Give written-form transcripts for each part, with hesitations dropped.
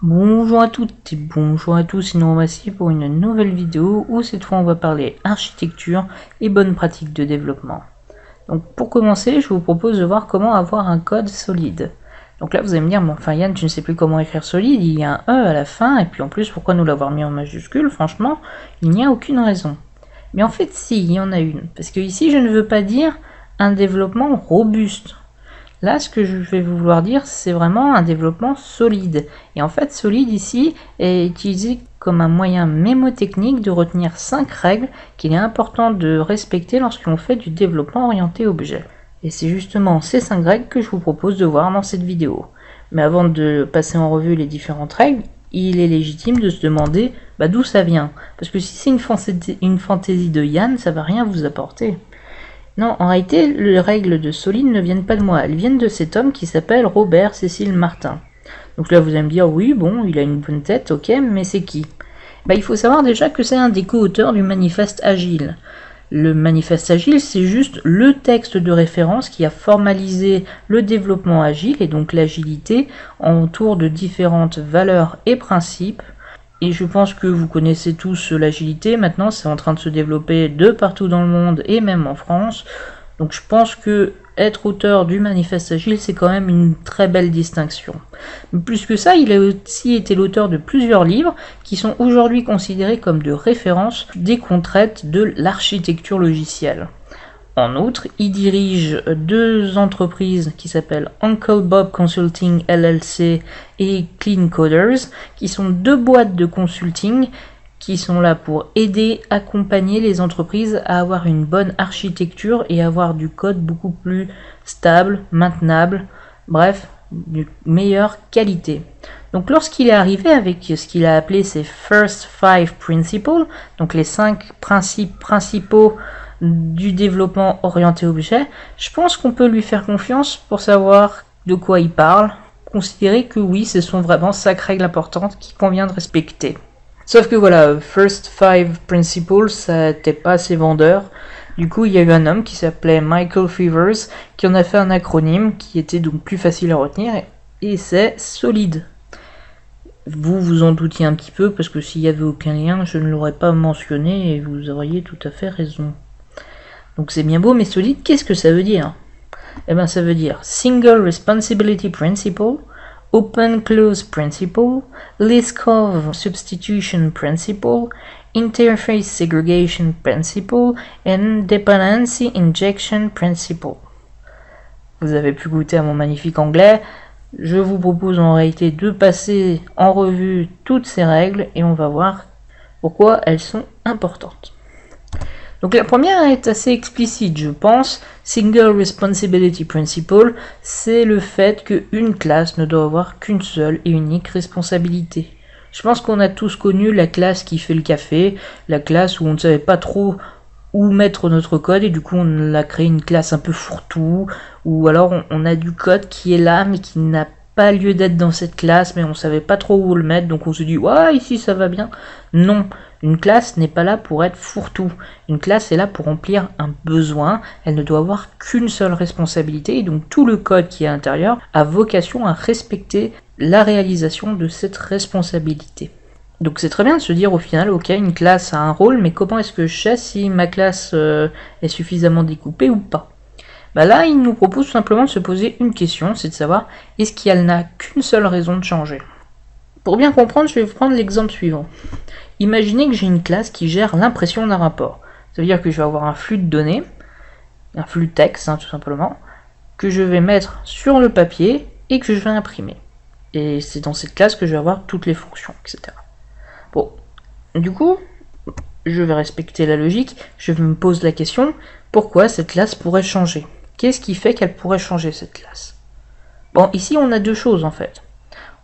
Bonjour à toutes et bonjour à tous, nous voici pour une nouvelle vidéo où cette fois on va parler architecture et bonnes pratiques de développement. Donc pour commencer, je vous propose de voir comment avoir un code solide. Donc là vous allez me dire, bon enfin Yann, tu ne sais plus comment écrire solide, il y a un E à la fin, et puis en plus pourquoi nous l'avoir mis en majuscule, franchement, il n'y a aucune raison. Mais en fait si, il y en a une, parce que ici je ne veux pas dire un développement robuste. Là, ce que je vais vouloir dire, c'est vraiment un développement solide. Et en fait, solide ici est utilisé comme un moyen mémotechnique de retenir 5 règles qu'il est important de respecter lorsqu'on fait du développement orienté objet. Et c'est justement ces 5 règles que je vous propose de voir dans cette vidéo. Mais avant de passer en revue les différentes règles, il est légitime de se demander d'où ça vient. Parce que si c'est une fantaisie de Yann, ça va rien vous apporter. Non, en réalité, les règles de solide ne viennent pas de moi, elles viennent de cet homme qui s'appelle Robert Cecil Martin. Donc là, vous allez me dire, oui, bon, il a une bonne tête, ok, mais c'est qui? Il faut savoir déjà que c'est un des co-auteurs du manifeste Agile. Le manifeste Agile, c'est juste le texte de référence qui a formalisé le développement agile et donc l'agilité autour de différentes valeurs et principes. Et je pense que vous connaissez tous l'agilité, maintenant c'est en train de se développer de partout dans le monde et même en France. Donc je pense que être auteur du manifeste agile, c'est quand même une très belle distinction. Mais plus que ça, il a aussi été l'auteur de plusieurs livres qui sont aujourd'hui considérés comme de référence dès qu'on traite de l'architecture logicielle. En outre, il dirige deux entreprises qui s'appellent Uncle Bob Consulting LLC et Clean Coders, qui sont deux boîtes de consulting qui sont là pour aider, accompagner les entreprises à avoir une bonne architecture et avoir du code beaucoup plus stable, maintenable, bref, de meilleure qualité. Donc lorsqu'il est arrivé avec ce qu'il a appelé ses First Five Principles, donc les 5 principes principaux du développement orienté objet, je pense qu'on peut lui faire confiance pour savoir de quoi il parle, considérer que oui, ce sont vraiment 5 règles importantes qu'il convient de respecter. Sauf que voilà, First Five Principles, ça n'était pas assez vendeur. Du coup, il y a eu un homme qui s'appelait Michael Fevers, qui en a fait un acronyme qui était donc plus facile à retenir, et c'est SOLID. Vous vous en doutiez un petit peu, parce que s'il n'y avait aucun lien, je ne l'aurais pas mentionné, et vous auriez tout à fait raison. Donc c'est bien beau, mais solide, qu'est-ce que ça veut dire? Eh bien ça veut dire Single Responsibility Principle, Open Close Principle, Liskov Substitution Principle, Interface Segregation Principle, and Dependency Injection Principle. Vous avez pu goûter à mon magnifique anglais. Je vous propose en réalité de passer en revue toutes ces règles et on va voir pourquoi elles sont importantes. Donc la première est assez explicite, je pense. Single Responsibility Principle, c'est le fait qu'une classe ne doit avoir qu'une seule et unique responsabilité. Je pense qu'on a tous connu la classe qui fait le café, la classe où on ne savait pas trop où mettre notre code et du coup on a créé une classe un peu fourre-tout, ou alors on a du code qui est là mais qui n'a pas lieu d'être dans cette classe, mais on savait pas trop où le mettre, donc on se dit ouais ici ça va bien. Non, une classe n'est pas là pour être fourre-tout. Une classe est là pour remplir un besoin, elle ne doit avoir qu'une seule responsabilité, et donc tout le code qui est à l'intérieur a vocation à respecter la réalisation de cette responsabilité. Donc c'est très bien de se dire au final, ok, une classe a un rôle, mais comment est-ce que je sais si ma classe est suffisamment découpée ou pas? Là, il nous propose tout simplement de se poser une question, c'est de savoir, est-ce qu'elle n'a qu'une seule raison de changer? Pour bien comprendre, je vais vous prendre l'exemple suivant. Imaginez que j'ai une classe qui gère l'impression d'un rapport. Ça veut dire que je vais avoir un flux de données, un flux de texte, tout simplement, que je vais mettre sur le papier et que je vais imprimer. Et c'est dans cette classe que je vais avoir toutes les fonctions, etc. Bon, du coup, je vais respecter la logique, je me pose la question, pourquoi cette classe pourrait changer? Qu'est-ce qui fait qu'elle pourrait changer cette classe? Bon, ici on a deux choses en fait.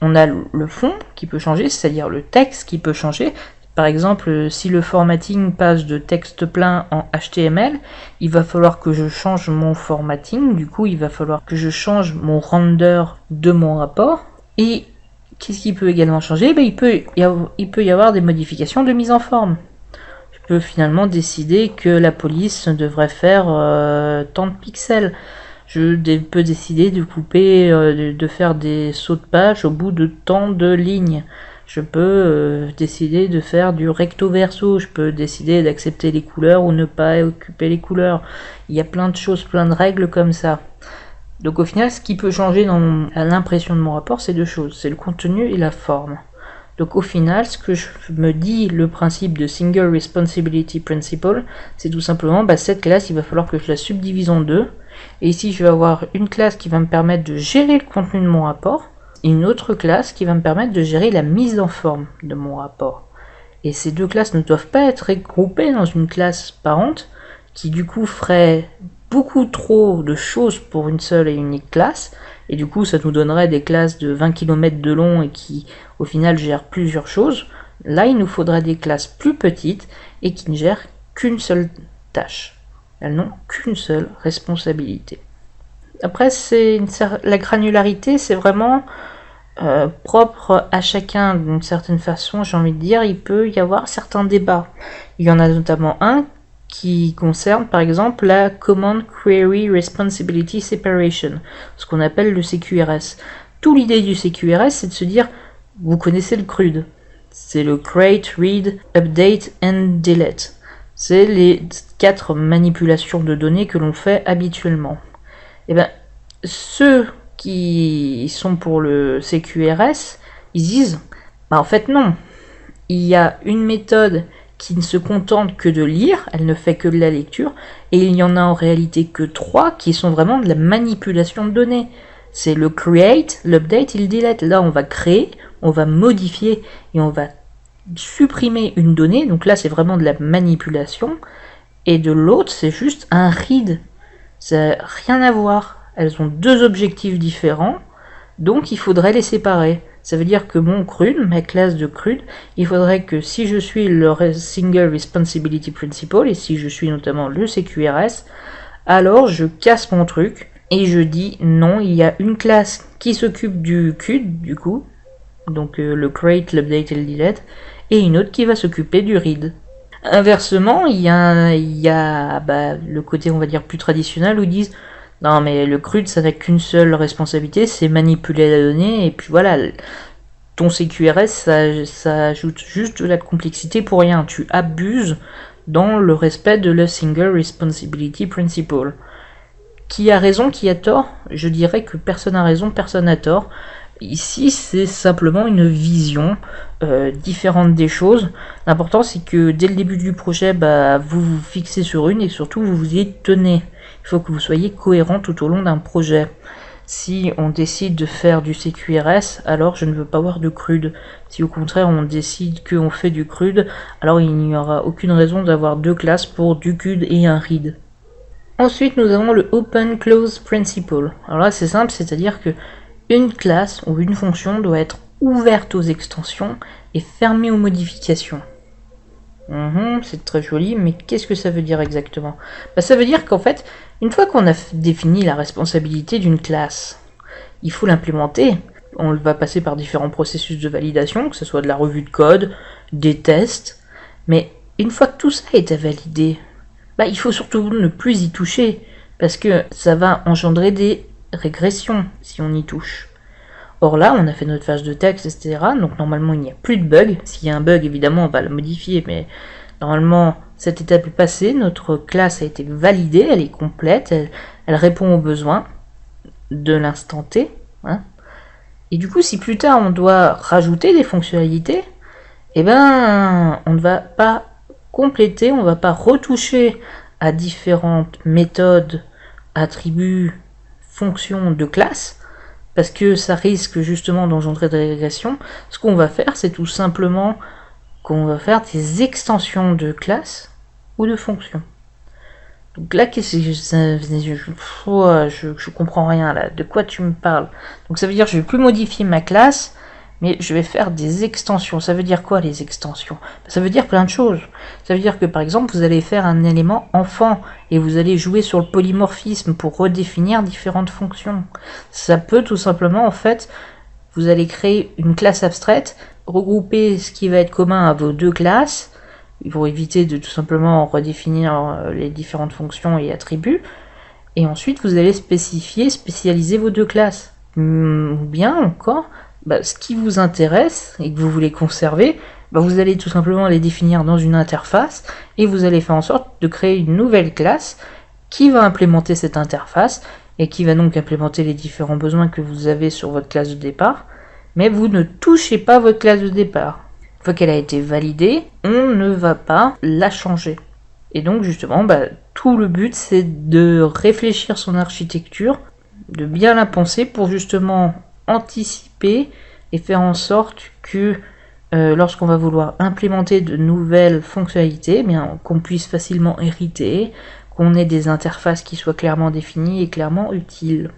On a le fond qui peut changer, c'est-à-dire le texte qui peut changer. Par exemple, si le formatting passe de texte plein en HTML, il va falloir que je change mon formatting, du coup il va falloir que je change mon render de mon rapport. Et qu'est-ce qui peut également changer? Il peut y avoir des modifications de mise en forme. Je peux finalement décider que la police devrait faire tant de pixels. peux décider de couper, de faire des sauts de page au bout de tant de lignes. Je peux décider de faire du recto verso, je peux décider d'accepter les couleurs ou ne pas occuper les couleurs. Il y a plein de choses, plein de règles comme ça. Donc au final, ce qui peut changer à l'impression de mon rapport, c'est deux choses, c'est le contenu et la forme. Donc au final, ce que je me dis, le principe de Single Responsibility Principle, c'est tout simplement, cette classe, il va falloir que je la subdivise en deux. Et ici, je vais avoir une classe qui va me permettre de gérer le contenu de mon rapport, et une autre classe qui va me permettre de gérer la mise en forme de mon rapport. Et ces deux classes ne doivent pas être regroupées dans une classe parente, qui du coup ferait beaucoup trop de choses pour une seule et unique classe, et du coup ça nous donnerait des classes de 20 km de long et qui au final gèrent plusieurs choses. Là il nous faudrait des classes plus petites et qui ne gèrent qu'une seule tâche. Elles n'ont qu'une seule responsabilité. Après la granularité, c'est vraiment propre à chacun d'une certaine façon, j'ai envie de dire. Il peut y avoir certains débats. Il y en a notamment un qui concerne par exemple la Command Query Responsibility Separation, ce qu'on appelle le CQRS. Toute l'idée du CQRS, c'est de se dire, vous connaissez le CRUD, c'est le Create, Read, Update and Delete. C'est les 4 manipulations de données que l'on fait habituellement. Et bien, ceux qui sont pour le CQRS, ils disent, en fait non, il y a une méthode qui ne se contente que de lire, elle ne fait que de la lecture, et il n'y en a en réalité que 3 qui sont vraiment de la manipulation de données. C'est le create, l'update et le delete. Là, on va créer, on va modifier et on va supprimer une donnée, donc là c'est vraiment de la manipulation, et de l'autre c'est juste un read. Ça n'a rien à voir. Elles ont deux objectifs différents, donc il faudrait les séparer. Ça veut dire que mon CRUD, ma classe de CRUD, il faudrait que si je suis le Single Responsibility Principle, et si je suis notamment le CQRS, alors je casse mon truc, et je dis non, il y a une classe qui s'occupe du CUD, du coup, donc le create, l'update et le delete, et une autre qui va s'occuper du read. Inversement, il y a le côté, on va dire, plus traditionnel, où ils disent non mais le CRUD ça n'a qu'une seule responsabilité, c'est manipuler la donnée, et puis voilà, ton CQRS ça ajoute juste de la complexité pour rien, tu abuses dans le respect de la Single Responsibility Principle. Qui a raison, qui a tort? Je dirais que personne n'a raison, personne n'a tort. Ici, c'est simplement une vision différente des choses. L'important, c'est que dès le début du projet, vous vous fixez sur une et surtout, vous vous y tenez. Il faut que vous soyez cohérent tout au long d'un projet. Si on décide de faire du CQRS, alors je ne veux pas voir de CRUD. Si au contraire, on décide qu'on fait du CRUD, alors il n'y aura aucune raison d'avoir deux classes pour du CUD et un read. Ensuite, nous avons le Open Close Principle. Alors là, c'est simple, c'est-à-dire que une classe ou une fonction doit être ouverte aux extensions et fermée aux modifications. C'est très joli, mais qu'est-ce que ça veut dire exactement? Ça veut dire qu'en fait, une fois qu'on a défini la responsabilité d'une classe, il faut l'implémenter. On va passer par différents processus de validation, que ce soit de la revue de code, des tests, mais une fois que tout ça a été validé, il faut surtout ne plus y toucher, parce que ça va engendrer des régression si on y touche. Or là, on a fait notre phase de texte, etc. Donc normalement, il n'y a plus de bug. S'il y a un bug, évidemment, on va le modifier, mais normalement, cette étape est passée. Notre classe a été validée, elle est complète, elle répond aux besoins de l'instant T. Et du coup, si plus tard, on doit rajouter des fonctionnalités, on ne va pas compléter, on ne va pas retoucher à différentes méthodes, attributs, fonctions de classe, parce que ça risque justement d'engendrer des régressions. Ce qu'on va faire, c'est tout simplement qu'on va faire des extensions de classe ou de fonctions. Donc là, qu'est-ce que je comprends rien là, de quoi tu me parles? Donc ça veut dire que je vais plus modifier ma classe, mais je vais faire des extensions. Ça veut dire quoi les extensions? Ça veut dire plein de choses. Ça veut dire que par exemple, vous allez faire un élément enfant et vous allez jouer sur le polymorphisme pour redéfinir différentes fonctions. Ça peut tout simplement, en fait, vous allez créer une classe abstraite, regrouper ce qui va être commun à vos deux classes, pour éviter de tout simplement redéfinir les différentes fonctions et attributs. Et ensuite, vous allez spécialiser vos deux classes. Ou bien encore, ce qui vous intéresse et que vous voulez conserver, vous allez tout simplement les définir dans une interface et vous allez faire en sorte de créer une nouvelle classe qui va implémenter cette interface et qui va donc implémenter les différents besoins que vous avez sur votre classe de départ. Mais vous ne touchez pas votre classe de départ. Une fois qu'elle a été validée, on ne va pas la changer. Et donc justement, tout le but c'est de réfléchir son architecture, de bien la penser pour justement anticiper et faire en sorte que lorsqu'on va vouloir implémenter de nouvelles fonctionnalités, qu'on puisse facilement hériter, qu'on ait des interfaces qui soient clairement définies et clairement utiles.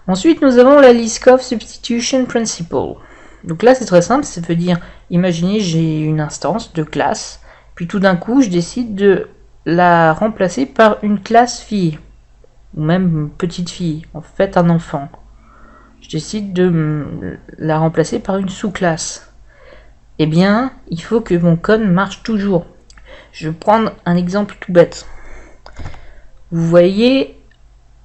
Ensuite, nous avons la Liskov Substitution Principle. Donc là, c'est très simple, ça veut dire, imaginez, j'ai une instance de classe, puis tout d'un coup, je décide de la remplacer par une classe fille, ou même une petite fille, en fait un enfant. Je décide de la remplacer par une sous-classe. Eh bien, il faut que mon code marche toujours. Je vais prendre un exemple tout bête. Vous voyez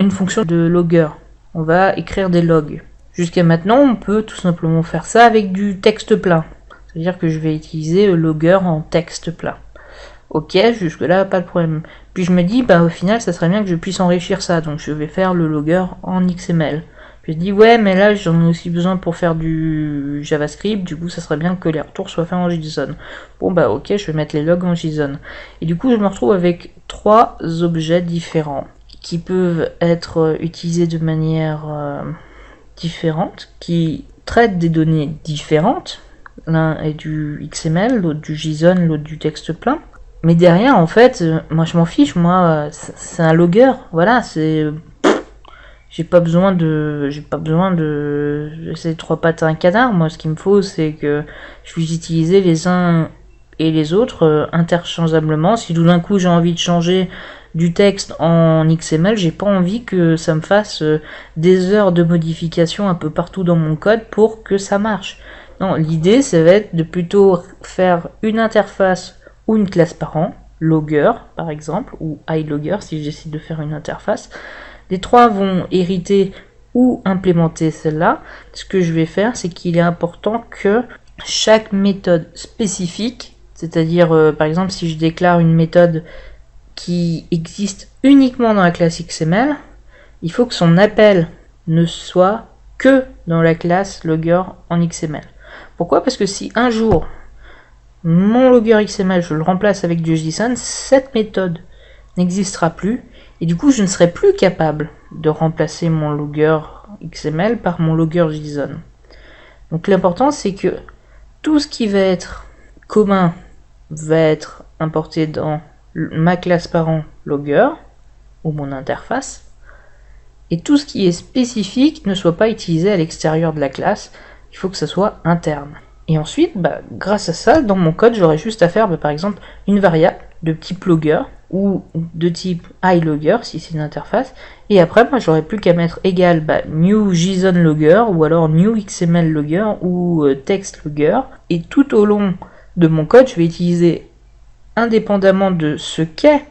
une fonction de logger. On va écrire des logs. Jusqu'à maintenant, on peut tout simplement faire ça avec du texte plein. C'est-à-dire que je vais utiliser logger en texte plein. Ok, jusque là, pas de problème. Puis je me dis, au final, ça serait bien que je puisse enrichir ça. Donc je vais faire le logger en XML. Puis je dis, ouais, mais là, j'en ai aussi besoin pour faire du JavaScript. Du coup, ça serait bien que les retours soient faits en JSON. Bon, ok, je vais mettre les logs en JSON. Et du coup, je me retrouve avec 3 objets différents qui peuvent être utilisés de manière différente, qui traitent des données différentes. L'un est du XML, l'autre du JSON, l'autre du texte plein. Mais derrière, en fait, moi je m'en fiche, c'est un logger, voilà, j'ai pas besoin de ces 3 pattes à un canard. Moi, ce qu'il me faut, c'est que je puisse utiliser les uns et les autres interchangeablement. Si tout d'un coup j'ai envie de changer du texte en XML, j'ai pas envie que ça me fasse des heures de modification un peu partout dans mon code pour que ça marche. Non, l'idée, ça va être de plutôt faire une interface ou une classe parent, logger par exemple, ou iLogger si je décide de faire une interface. Les 3 vont hériter ou implémenter celle-là. Ce que je vais faire, c'est qu'il est important que chaque méthode spécifique, c'est-à-dire par exemple si je déclare une méthode qui existe uniquement dans la classe XML, il faut que son appel ne soit que dans la classe logger en XML. Pourquoi? Parce que si un jour mon logger XML je le remplace avec du JSON, cette méthode n'existera plus et du coup je ne serai plus capable de remplacer mon logger XML par mon logger JSON. Donc l'important c'est que tout ce qui va être commun va être importé dans ma classe parent logger ou mon interface et tout ce qui est spécifique ne soit pas utilisé à l'extérieur de la classe, il faut que ça soit interne. Et ensuite, grâce à ça, dans mon code, j'aurais juste à faire par exemple une variable de type logger ou de type iLogger si c'est une interface. Et après, moi, j'aurais plus qu'à mettre égal new JSON logger ou alors new XML logger ou text logger. Et tout au long de mon code, je vais utiliser, indépendamment de ce qu'est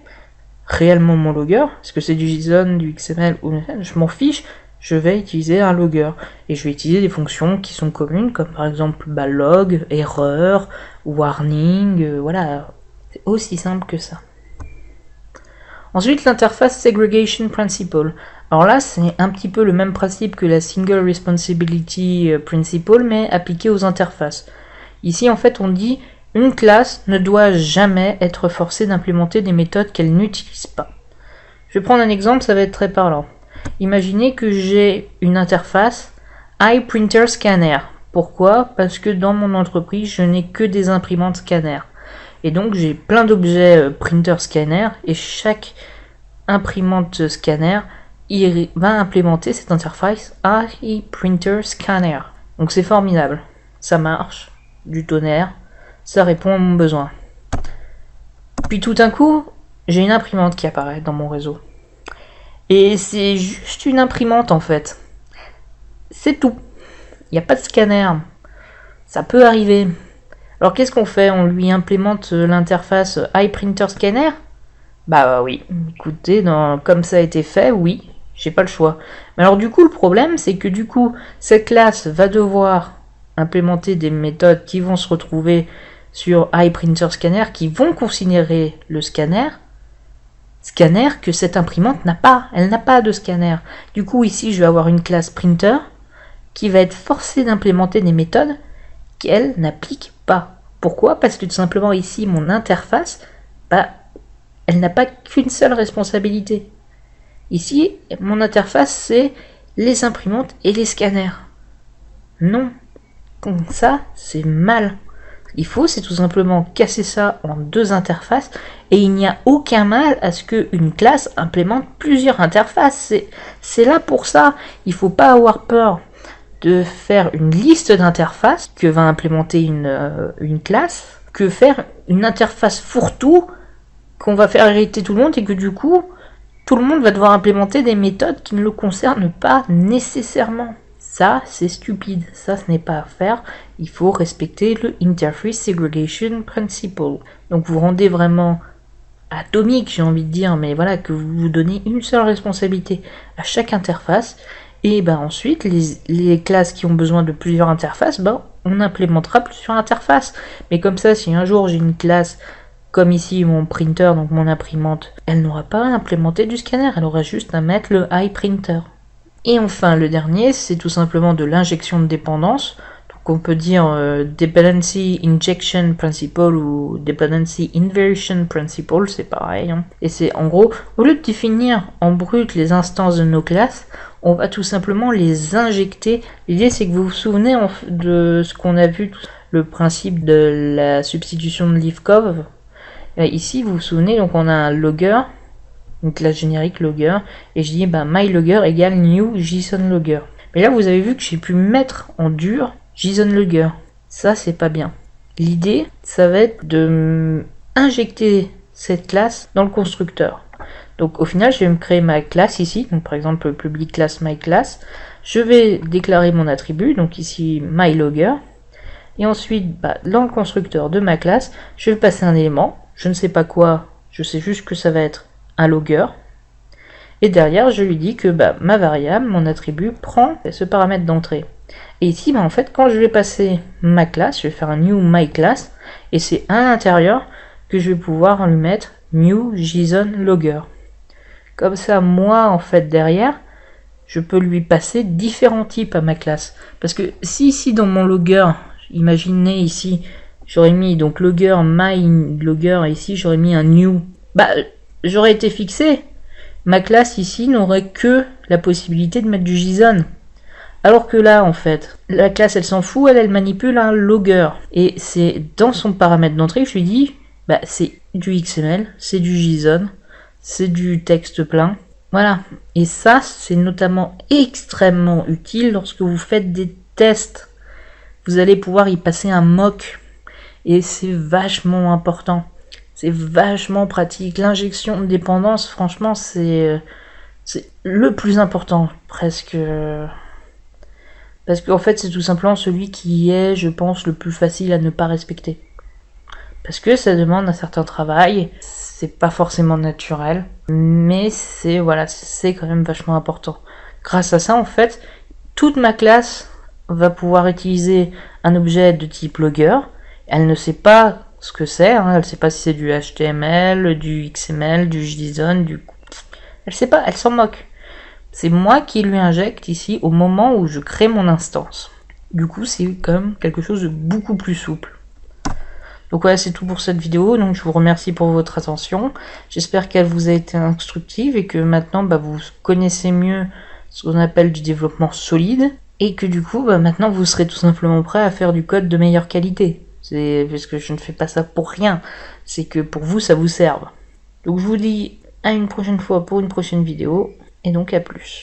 réellement mon logger, est-ce que c'est du JSON, du XML ou je m'en fiche. Je vais utiliser un logger et je vais utiliser des fonctions qui sont communes comme par exemple log, erreur, warning, voilà, c'est aussi simple que ça. Ensuite, l'interface Segregation Principle. Alors là, c'est un petit peu le même principe que la Single Responsibility Principle, mais appliqué aux interfaces. Ici, en fait, on dit une classe ne doit jamais être forcée d'implémenter des méthodes qu'elle n'utilise pas. Je vais prendre un exemple, ça va être très parlant. Imaginez que j'ai une interface iPrinterScanner. Pourquoi? Parce que dans mon entreprise, je n'ai que des imprimantes scanner. Et donc j'ai plein d'objets printer scanner et chaque imprimante scanner va implémenter cette interface iPrinterScanner. Donc c'est formidable. Ça marche, du tonnerre, ça répond à mon besoin. Puis tout d'un coup, j'ai une imprimante qui apparaît dans mon réseau. Et c'est juste une imprimante en fait. C'est tout. Il n'y a pas de scanner. Ça peut arriver. Alors qu'est-ce qu'on fait? On lui implémente l'interface iPrinterScanner? Oui. Écoutez, comme ça a été fait, oui. j'ai pas le choix. Mais alors du coup, le problème, c'est que du coup, cette classe va devoir implémenter des méthodes qui vont se retrouver sur iPrinterScanner, qui vont considérer le scanner que cette imprimante n'a pas. Elle n'a pas de scanner. Du coup, ici, je vais avoir une classe printer qui va être forcée d'implémenter des méthodes qu'elle n'applique pas. Pourquoi? Parce que tout simplement ici, mon interface, elle n'a pas qu'une seule responsabilité. Ici, mon interface, c'est les imprimantes et les scanners. Non, comme ça, c'est mal. Il faut, c'est tout simplement casser ça en deux interfaces, et il n'y a aucun mal à ce qu'une classe implémente plusieurs interfaces. C'est là pour ça. Il ne faut pas avoir peur de faire une liste d'interfaces que va implémenter une classe, que faire une interface fourre-tout qu'on va faire hériter tout le monde, et que du coup, tout le monde va devoir implémenter des méthodes qui ne le concernent pas nécessairement. Ça, c'est stupide. Ça, ce n'est pas à faire. Il faut respecter le Interface Segregation Principle. Donc, vous rendez vraiment atomique, j'ai envie de dire, mais voilà, que vous vous donnez une seule responsabilité à chaque interface. Et ben ensuite, les classes qui ont besoin de plusieurs interfaces, on implémentera plusieurs interfaces. Mais comme ça, si un jour j'ai une classe comme ici mon printer, donc mon imprimante, elle n'aura pas à implémenter du scanner, elle aura juste à mettre le iPrinter. Et enfin, le dernier, c'est tout simplement de l'injection de dépendance. Donc on peut dire Dependency Injection Principle ou Dependency Inversion Principle, c'est pareil. Et c'est en gros, au lieu de définir en brut les instances de nos classes, on va tout simplement les injecter. L'idée, c'est que vous vous souvenez de ce qu'on a vu, le principe de la substitution de Livkov. Ici, vous vous souvenez, donc on a un logger, une classe générique logger, et je dis myLogger égale new JSONLogger. Mais là, vous avez vu que j'ai pu mettre en dur JSONLogger. Ça, c'est pas bien. L'idée, ça va être de injecter cette classe dans le constructeur. Donc au final, je vais me créer ma classe ici, donc par exemple public class myClass. Je vais déclarer mon attribut, donc ici myLogger. Et ensuite, dans le constructeur de ma classe, je vais passer un élément. Je ne sais pas quoi, je sais juste que ça va être un logger. Et derrière, je lui dis que ma variable, mon attribut, prend ce paramètre d'entrée. Et ici, en fait, quand je vais passer ma classe, je vais faire un new myClass, et c'est à l'intérieur que je vais pouvoir lui mettre new JSONLogger. Comme ça, moi, en fait, derrière, je peux lui passer différents types à ma classe. Parce que si ici, dans mon logger, imaginez ici, j'aurais mis donc logger, myLogger, et ici, j'aurais mis un new, j'aurais été fixé. Ma classe ici n'aurait que la possibilité de mettre du JSON. Alors que là, en fait, la classe, elle s'en fout, elle manipule un logger. Et c'est dans son paramètre d'entrée que je lui dis, c'est du XML, c'est du JSON, c'est du texte plein. Voilà. Et ça, c'est notamment extrêmement utile lorsque vous faites des tests. Vous allez pouvoir y passer un mock. Et c'est vachement important. C'est vachement pratique. L'injection de dépendance, franchement, c'est le plus important, presque. Parce qu'en fait, c'est tout simplement celui qui est, je pense, le plus facile à ne pas respecter. Parce que ça demande un certain travail, c'est pas forcément naturel, mais c'est quand même vachement important. Grâce à ça, en fait, toute ma classe va pouvoir utiliser un objet de type logger. Elle ne sait pas ce que c'est, elle ne sait pas si c'est du HTML, du XML, du JSON, elle sait pas, elle s'en moque. C'est moi qui lui injecte ici au moment où je crée mon instance. Du coup, c'est quand même quelque chose de beaucoup plus souple. Donc voilà, c'est tout pour cette vidéo. Donc je vous remercie pour votre attention. J'espère qu'elle vous a été instructive et que maintenant vous connaissez mieux ce qu'on appelle du développement solide. Et que du coup, maintenant vous serez tout simplement prêt à faire du code de meilleure qualité. C'est parce que je ne fais pas ça pour rien. C'est que pour vous, ça vous serve. Donc je vous dis à une prochaine fois pour une prochaine vidéo. Et donc à plus.